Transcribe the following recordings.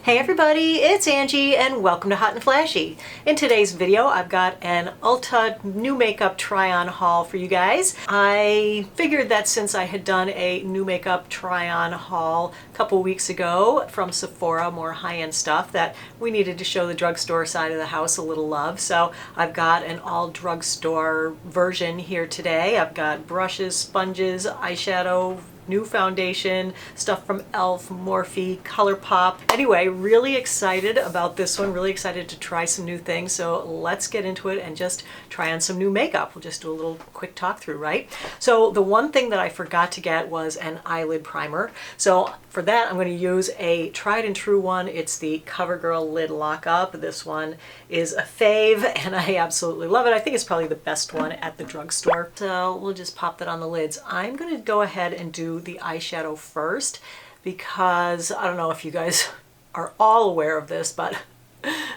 Hey everybody, it's Angie and welcome to Hot and Flashy. In today's video, I've got an Ulta new makeup try-on haul for you guys. I figured that since I had done a new makeup try-on haul a couple weeks ago from Sephora, more high-end stuff, that we needed to show the drugstore side of the house a little love. So I've got an all drugstore version here today. I've got brushes, sponges, eyeshadow, new foundation, stuff from e.l.f., Morphe, ColourPop. Anyway, really excited about this one, really excited to try some new things. So let's get into it and just try on some new makeup. We'll just do a little quick talk through, right? So the one thing that I forgot to get was an eyelid primer. So for that, I'm going to use a tried and true one. It's the CoverGirl Lid Lock Up. This one is a fave and I absolutely love it. I think it's probably the best one at the drugstore. So we'll just pop that on the lids. I'm going to go ahead and do the eyeshadow first because I don't know if you guys are all aware of this, but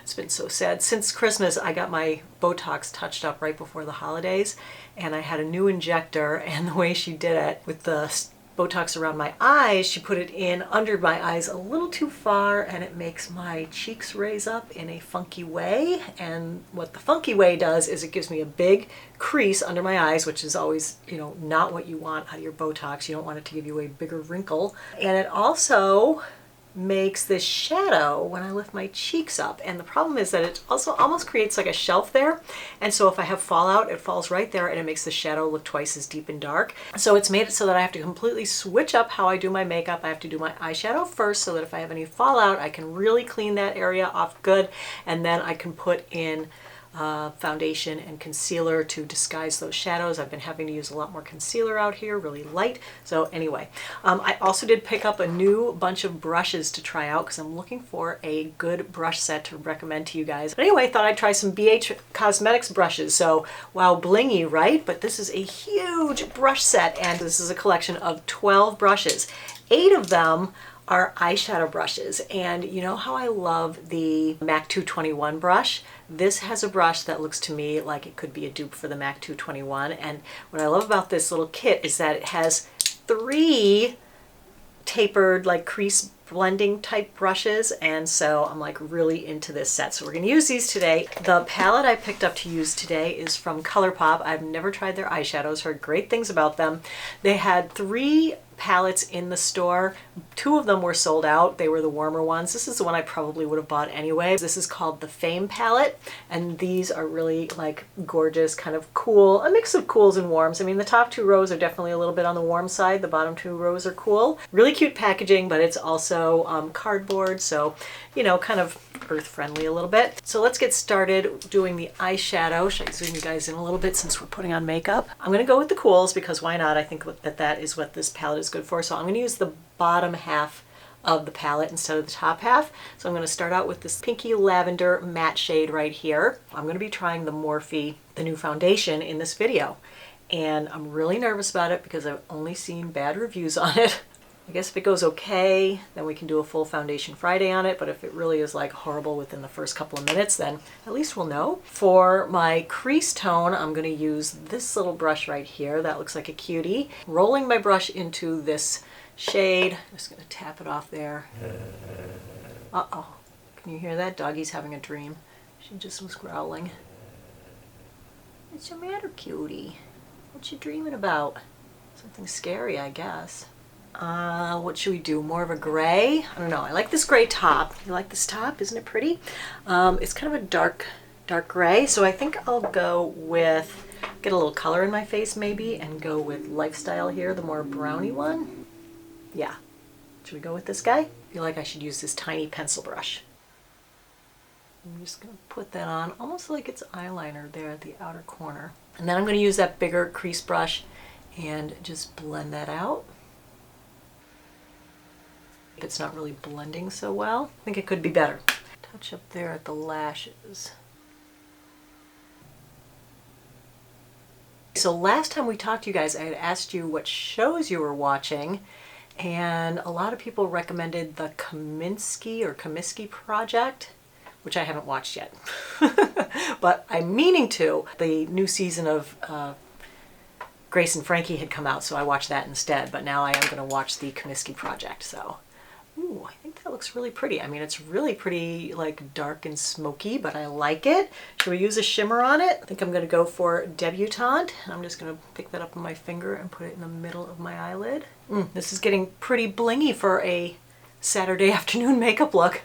it's been so sad. Since Christmas, I got my Botox touched up right before the holidays, and I had a new injector, and the way she did it with the Botox around my eyes, she put it in under my eyes a little too far, and it makes my cheeks raise up in a funky way. And what the funky way does is it gives me a big crease under my eyes, which is always, not what you want out of your Botox. You don't want it to give you a bigger wrinkle. And it also makes this shadow when I lift my cheeks up, and the problem is that it also almost creates like a shelf there, and so if I have fallout, it falls right there and it makes the shadow look twice as deep and dark. So it's made it so that I have to completely switch up how I do my makeup. I have to do my eyeshadow first so that if I have any fallout, I can really clean that area off good, and then I can put in foundation and concealer to disguise those shadows. I've been having to use a lot more concealer out here, really light. So anyway, I also did pick up a new bunch of brushes to try out because I'm looking for a good brush set to recommend to you guys. But anyway, I thought I'd try some BH Cosmetics brushes. So wow, blingy, right? But this is a huge brush set, and this is a collection of 12 brushes. 8 of them are eyeshadow brushes, and you know how I love the MAC 221 brush? This has a brush that looks to me like it could be a dupe for the MAC 221, and what I love about this little kit is that it has 3 tapered like crease blending type brushes, and so I'm like really into this set. So we're going to use these today. The palette I picked up to use today is from ColourPop. I've never tried their eyeshadows, heard great things about them. They had 3 palettes in the store. 2 of them were sold out. They were the warmer ones. This is the one I probably would have bought anyway. This is called the Fame palette, and these are really like gorgeous, kind of cool, a mix of cools and warms. I mean, the top 2 rows are definitely a little bit on the warm side. The bottom 2 rows are cool. Really cute packaging, but it's also cardboard, so kind of earth friendly a little bit. So let's get started doing the eyeshadow. Should I zoom you guys in a little bit since we're putting on makeup? I'm going to go with the cools because why not? I think that is what this palette is good for. So I'm going to use the bottom half of the palette instead of the top half. So I'm going to start out with this pinky lavender matte shade right here. I'm going to be trying the Morphe, the new foundation, in this video, and I'm really nervous about it because I've only seen bad reviews on it. I guess if it goes okay, then we can do a full foundation Friday on it, but if it really is like horrible within the first couple of minutes, then at least we'll know. For my crease tone, I'm going to use this little brush right here. That looks like a cutie. Rolling my brush into this shade. I'm just going to tap it off there. Uh-oh. Can you hear that? Doggy's having a dream. She just was growling. What's the matter, cutie? What you dreaming about? Something scary, I guess. What should we do? More of a gray? I don't know. I like this gray top. You like this top? Isn't it pretty? It's kind of a dark gray, so I think I'll go with, get a little color in my face maybe, and go with Lifestyle here, the more browny one. Yeah. Should we go with this guy? I feel like I should use this tiny pencil brush. I'm just going to put that on almost like it's eyeliner there at the outer corner. And then I'm going to use that bigger crease brush and just blend that out. It's not really blending so well. I think it could be better. Touch up there at the lashes. So last time we talked to you guys, I had asked you what shows you were watching, and a lot of people recommended the Comiskey Project, which I haven't watched yet. But I'm meaning to. The new season of Grace and Frankie had come out, so I watched that instead, but now I am going to watch the Comiskey Project. So, ooh, I think that looks really pretty. I mean, it's really pretty like dark and smoky, but I like it. Should we use a shimmer on it? I think I'm gonna go for Debutante. I'm just gonna pick that up on my finger and put it in the middle of my eyelid. This is getting pretty blingy for a Saturday afternoon makeup look.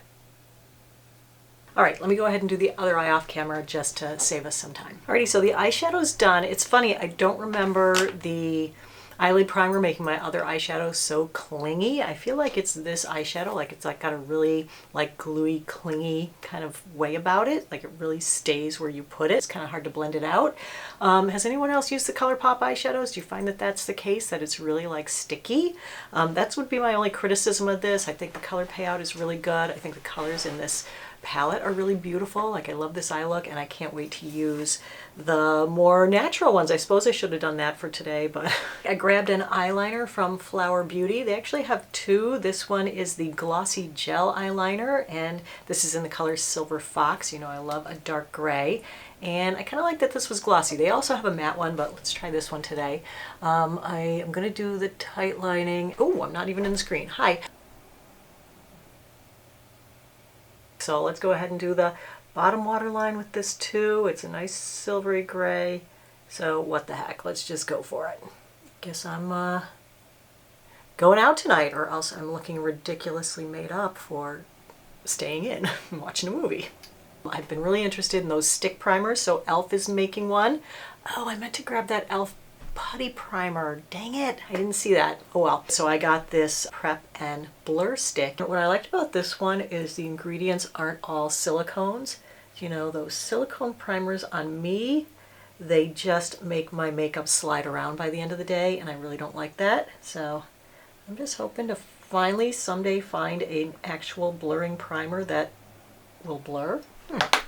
All right, let me go ahead and do the other eye off camera just to save us some time. Alrighty, so the eyeshadow's done. It's funny, I don't remember the eyelid primer making my other eyeshadow so clingy. I feel like it's this eyeshadow, like it's like got a really like gluey, clingy kind of way about it. Like it really stays where you put it. It's kind of hard to blend it out. Has anyone else used the ColourPop eyeshadows? Do you find that that's the case, that it's really like sticky? That would be my only criticism of this. I think the color payout is really good. I think the colors in this palette are really beautiful. Like I love this eye look and I can't wait to use the more natural ones. I suppose I should have done that for today, but I grabbed an eyeliner from Flower Beauty. They actually have two. This one is the glossy gel eyeliner and this is in the color Silver Fox. You know, I love a dark gray and I kind of like that this was glossy. They also have a matte one, but let's try this one today. I am going to do the tight lining. Oh, I'm not even in the screen. Hi. So let's go ahead and do the bottom waterline with this too. It's a nice silvery gray. So what the heck, let's just go for it. Guess I'm going out tonight or else I'm looking ridiculously made up for staying in and watching a movie. I've been really interested in those stick primers, so e.l.f. is making one. Oh, I meant to grab that e.l.f. putty primer. Dang it, I didn't see that. Oh well. So I got this Prep and Blur stick. What I liked about this one is the ingredients aren't all silicones. You know, those silicone primers on me, they just make my makeup slide around by the end of the day and I really don't like that. So I'm just hoping to finally someday find an actual blurring primer that will blur.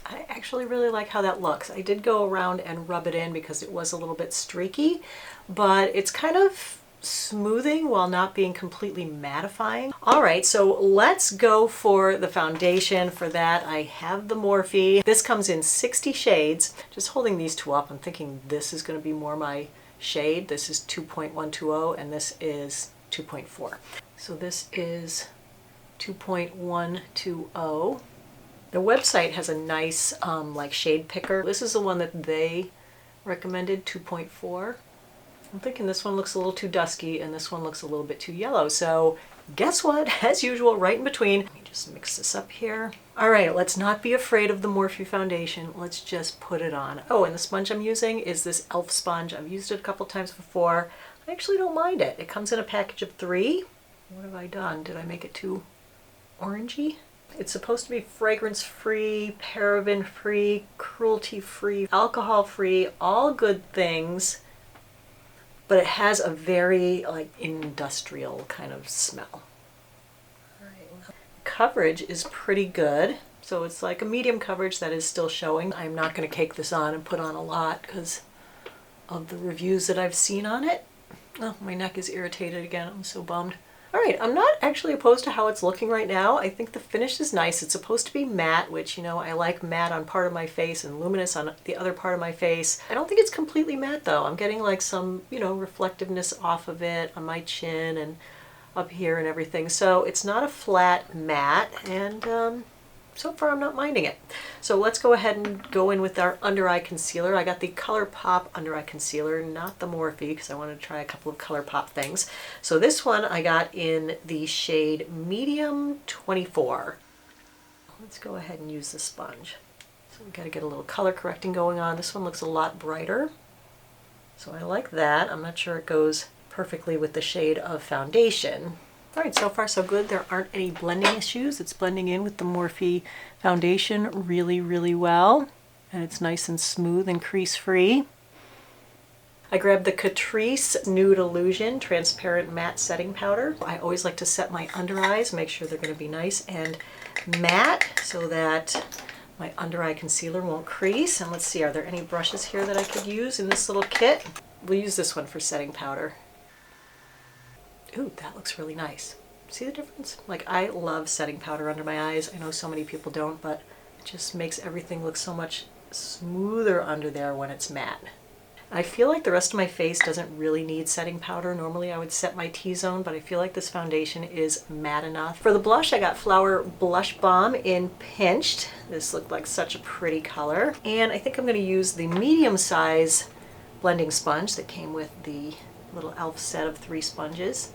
I actually really like how that looks. I did go around and rub it in because it was a little bit streaky, but it's kind of smoothing while not being completely mattifying. All right, so let's go for the foundation. For that, I have the Morphe. This comes in 60 shades. Just holding these two up, I'm thinking this is going to be more my shade. This is 2.120 and this is 2.4. So this is 2.120. The website has a nice like shade picker. This is the one that they recommended, 2.4. I'm thinking this one looks a little too dusky and this one looks a little bit too yellow. So guess what? As usual, right in between. Let me just mix this up here. All right, let's not be afraid of the Morphe foundation. Let's just put it on. Oh, and the sponge I'm using is this e.l.f. sponge. I've used it a couple times before. I actually don't mind it. It comes in a package of 3. What have I done? Did I make it too orangey? It's supposed to be fragrance-free, paraben-free, cruelty-free, alcohol-free, all good things, but it has a very like industrial kind of smell. All right. Coverage is pretty good. So it's like a medium coverage that is still showing. I'm not going to cake this on and put on a lot because of the reviews that I've seen on it. Oh, my neck is irritated again. I'm so bummed. All right, I'm not actually opposed to how it's looking right now. I think the finish is nice. It's supposed to be matte, which, you know, I like matte on part of my face and luminous on the other part of my face. I don't think it's completely matte though. I'm getting like some, you know, reflectiveness off of it on my chin and up here and everything. So it's not a flat matte and so far I'm not minding it. So let's go ahead and go in with our under eye concealer. I got the ColourPop under eye concealer, not the Morphe, because I wanted to try a couple of ColourPop things. So this one I got in the shade Medium 24. Let's go ahead and use the sponge. So we got to get a little color correcting going on. This one looks a lot brighter. So I like that. I'm not sure it goes perfectly with the shade of foundation. All right, so far so good. There aren't any blending issues. It's blending in with the Morphe foundation really, really well. And it's nice and smooth and crease-free. I grabbed the Catrice Nude Illusion Transparent Matte Setting Powder. I always like to set my under eyes, make sure they're going to be nice and matte so that my under eye concealer won't crease. And let's see, are there any brushes here that I could use in this little kit? We'll use this one for setting powder. Ooh, that looks really nice. See the difference? Like, I love setting powder under my eyes. I know so many people don't, but it just makes everything look so much smoother under there when it's matte. I feel like the rest of my face doesn't really need setting powder. Normally I would set my T-zone, but I feel like this foundation is matte enough. For the blush, I got Flower Blush Balm in Pinched. This looked like such a pretty color. And I think I'm going to use the medium size blending sponge that came with the little e.l.f. set of 3 sponges.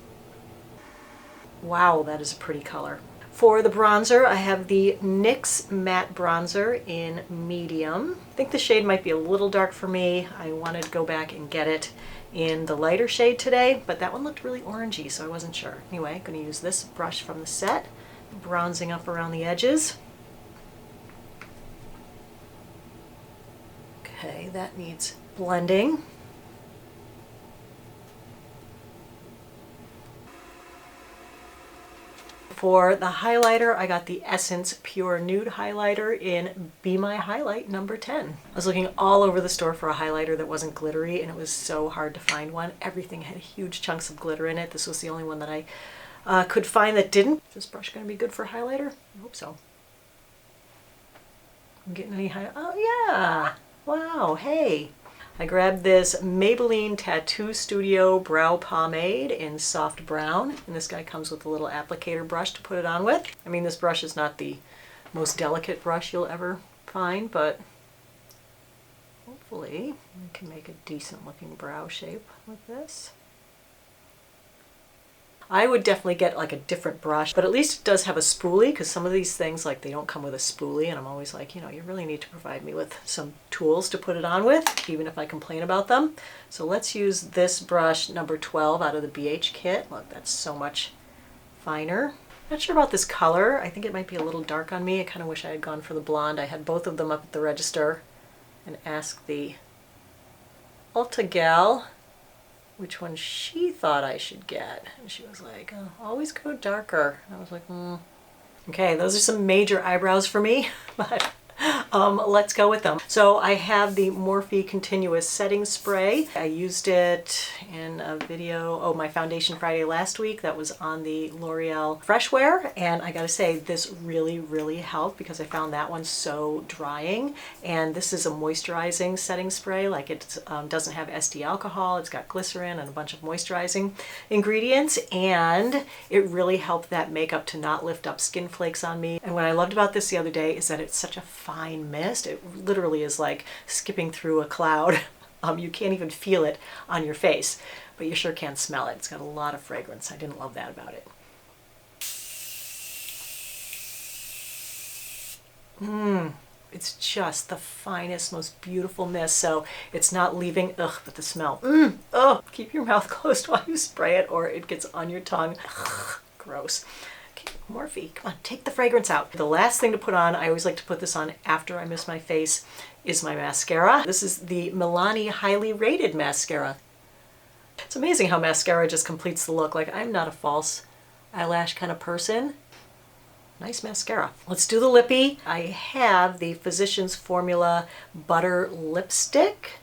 Wow, that is a pretty color. For the bronzer, I have the NYX Matte Bronzer in Medium. I think the shade might be a little dark for me. I wanted to go back and get it in the lighter shade today, but that one looked really orangey, so I wasn't sure. Anyway, I'm going to use this brush from the set, bronzing up around the edges. Okay, that needs blending. For the highlighter, I got the Essence Pure Nude Highlighter in Be My Highlight number 10. I was looking all over the store for a highlighter that wasn't glittery, and it was so hard to find one. Everything had huge chunks of glitter in it. This was the only one that I could find that didn't. Is this brush going to be good for highlighter? I hope so. I'm getting any oh yeah! Wow, hey! I grabbed this Maybelline Tattoo Studio Brow Pomade in Soft Brown, and this guy comes with a little applicator brush to put it on with. I mean, this brush is not the most delicate brush you'll ever find, but hopefully I can make a decent looking brow shape with this. I would definitely get like a different brush, but at least it does have a spoolie, because some of these things, like, they don't come with a spoolie, and I'm always like, you know, you really need to provide me with some tools to put it on with, even if I complain about them. So let's use this brush, number 12, out of the BH kit. Look, that's so much finer. Not sure about this color. I think it might be a little dark on me. I kind of wish I had gone for the blonde. I had both of them up at the register and asked the Ulta gal which one she thought I should get. And she was like, oh, always go darker. I was like, Okay, those are some major eyebrows for me, but let's go with them. So I have the Morphe Continuous Setting Spray. I used it in a video, my Foundation Friday last week, that was on the L'Oreal Freshwear, and I gotta say, this really, really helped, because I found that one so drying. And this is a moisturizing setting spray. Like, it doesn't have SD alcohol, it's got glycerin and a bunch of moisturizing ingredients, and it really helped that makeup to not lift up skin flakes on me. And what I loved about this the other day is that it's such a fine mist. It literally is like skipping through a cloud. You can't even feel it on your face, but you sure can smell it. It's got a lot of fragrance. I didn't love that about it. It's just the finest, most beautiful mist. So it's not leaving, but the smell. Keep your mouth closed while you spray it, or it gets on your tongue. Gross. Morphe, come on, take the fragrance out. The last thing to put on, I always like to put this on after I mist my face, is my mascara. This is the Milani Highly Rated Mascara. It's amazing how mascara just completes the look. Like, I'm not a false eyelash kind of person. Nice mascara. Let's do the lippy. I have the Physicians Formula Butter Lipstick.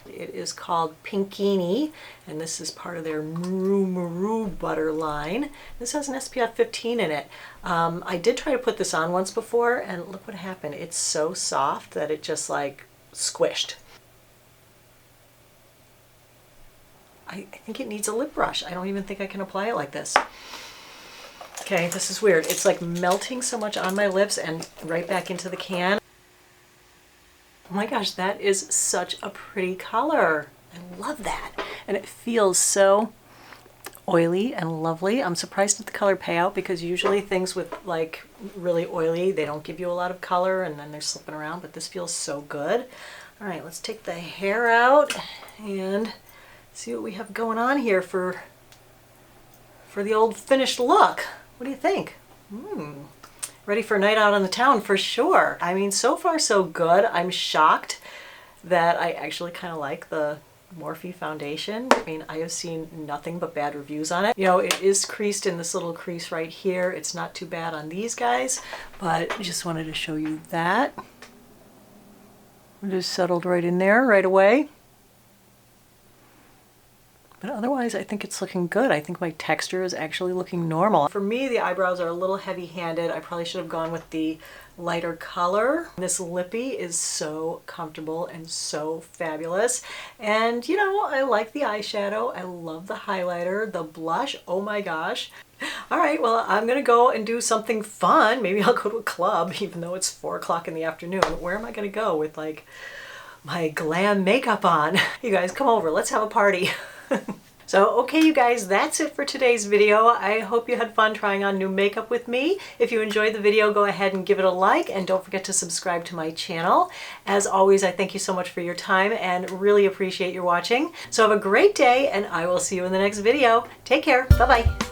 It is called Pinkini, and this is part of their Maru Butter line. This has an SPF 15 in it. I did try to put this on once before, and look what happened. It's so soft that it just like squished. I think it needs a lip brush. I don't even think I can apply it like this. Okay, this is weird. It's like melting so much on my lips and right back into the can. Oh my gosh, that is such a pretty color. I love that. And it feels so oily and lovely. I'm surprised at the color payout, because usually things with like really oily, they don't give you a lot of color and then they're slipping around, but this feels so good. All right, let's take the hair out and see what we have going on here for the old finished look. What do you think? Ready for a night out on the town for sure. I mean, so far so good. I'm shocked that I actually kind of like the Morphe foundation. I mean, I have seen nothing but bad reviews on it. You know, it is creased in this little crease right here. It's not too bad on these guys, but I just wanted to show you that. It just settled right in there right away. But otherwise, I think it's looking good. I think my texture is actually looking normal. For me, the eyebrows are a little heavy-handed. I probably should have gone with the lighter color. This lippy is so comfortable and so fabulous. And you know, I like the eyeshadow. I love the highlighter, the blush. Oh my gosh. All right, well, I'm gonna go and do something fun. Maybe I'll go to a club, even though it's 4 o'clock in the afternoon. Where am I gonna go with like my glam makeup on? You guys come over, let's have a party. So, okay, you guys, that's it for today's video. I hope you had fun trying on new makeup with me. If you enjoyed the video, go ahead and give it a like, and don't forget to subscribe to my channel. As always, I thank you so much for your time and really appreciate your watching. So have a great day, and I will see you in the next video. Take care. Bye-bye.